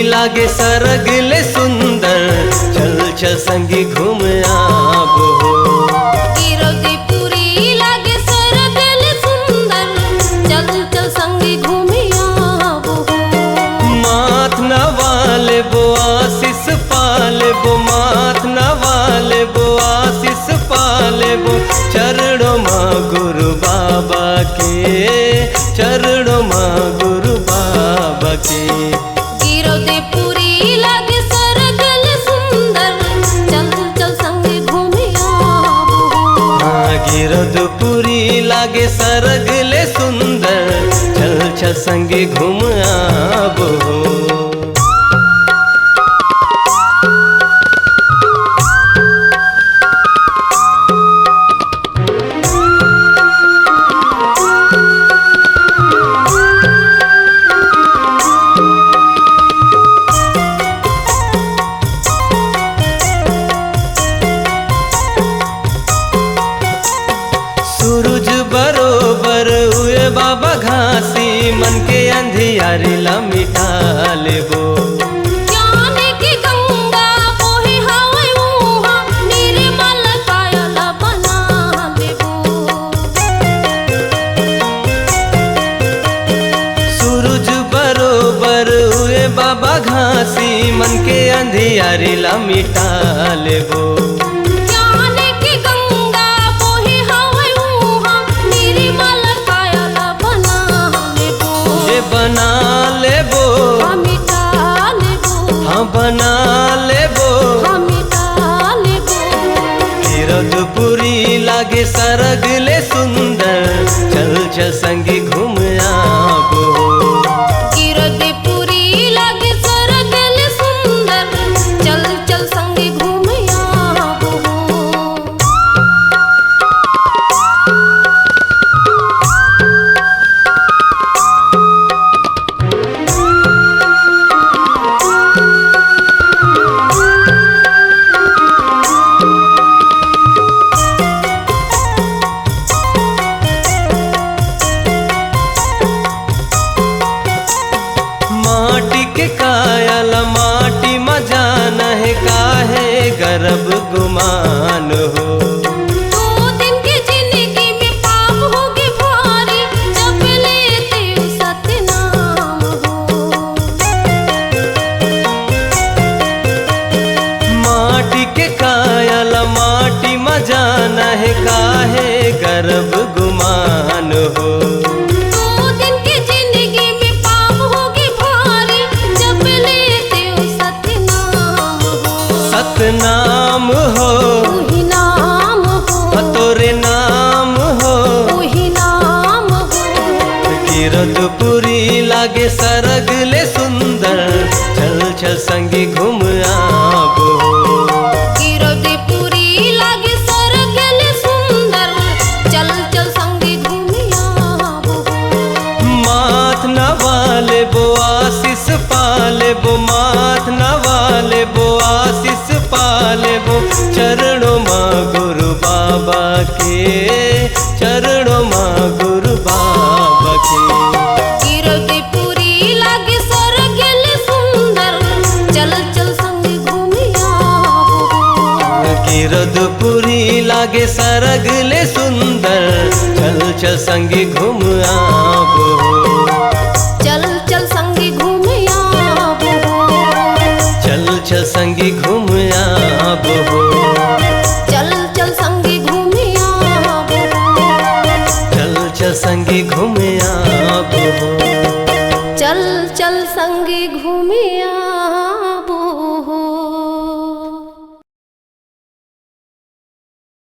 लागे सरगले सुंदर, चल चल संगी घूम आबो। गिरदपुरी लागे सरगले सुंदर, चल चल संगी घूम आबो। माथ नवाले बो आशीष पाले बो, माथ नवाले बो आशीष पाले बो। चरणों माँ गुरु बाबा के, चरणों माँ गुरु बाबा के। गिरदपुरी लागे सरगले सुंदर, चल चल संगे घूम आबो। हाँ गिरदपुरी लागे सरगले सुंदर, चल चल संगे घूम आबो। सूरज बरोबर हुए बाबा घासी, मन के अंधियारी ला मिटा लेबो। ज्ञान की गंगा बोहे हवै उहाँ, निर्मल काया ला बना लेबो। सूरज बरोबर हुए बाबा घासी, मन के अंधियारी ला मिटा लेबो। बना लेबो, मिटा लेबो, हाँ बना लेबो, मिटा लेबो। गिरदपुरी लागे सरगले सुंदर, चल चल संगी घूम आबो। गिरदपुरी लागे सरगले सुंदर, चल चल संगे घूम आबो। माटी के कायल माटी मजान है, काहे गर्भ गुमान हो। दो दिन की जिंदगी में पाप होगी भारी, जब लेते सतनाम हो। माटी के कायल माटी मजान है, काहे गर्भ गुमान हो। दो दिन की जिंदगी में पाप होगी भारी, जब लेते सतनाम हो। सतनाम हो, वही नाम हो, तोरे नाम हो। वही नाम हो। गिरदपुरी लागे सरगले सुंदर, चल चल संगी घूम आबो। गिरदपुरी लागे सरगले सुंदर, चल चल संगे घूम आबो। माथ नवाले बो आशीष पाले बो, माथ नवाले बो आशीष पाले बो। चरणों माँ गुरु बाबा के, चरणों माँ गुरु बाबा के। गिरदपुरी लागे सरगले सुंदर, चल चल संगे घूम आबो। गिरदपुरी लागे सरगले सुंदर, चल चल संगी घूम आबो। चल चल संगे घूम आबो। चल चल संगी घूम आबो। चल चल संगे घूम आबो। चल चल संगी घूम आबो। चल चल संगे घूम आबो।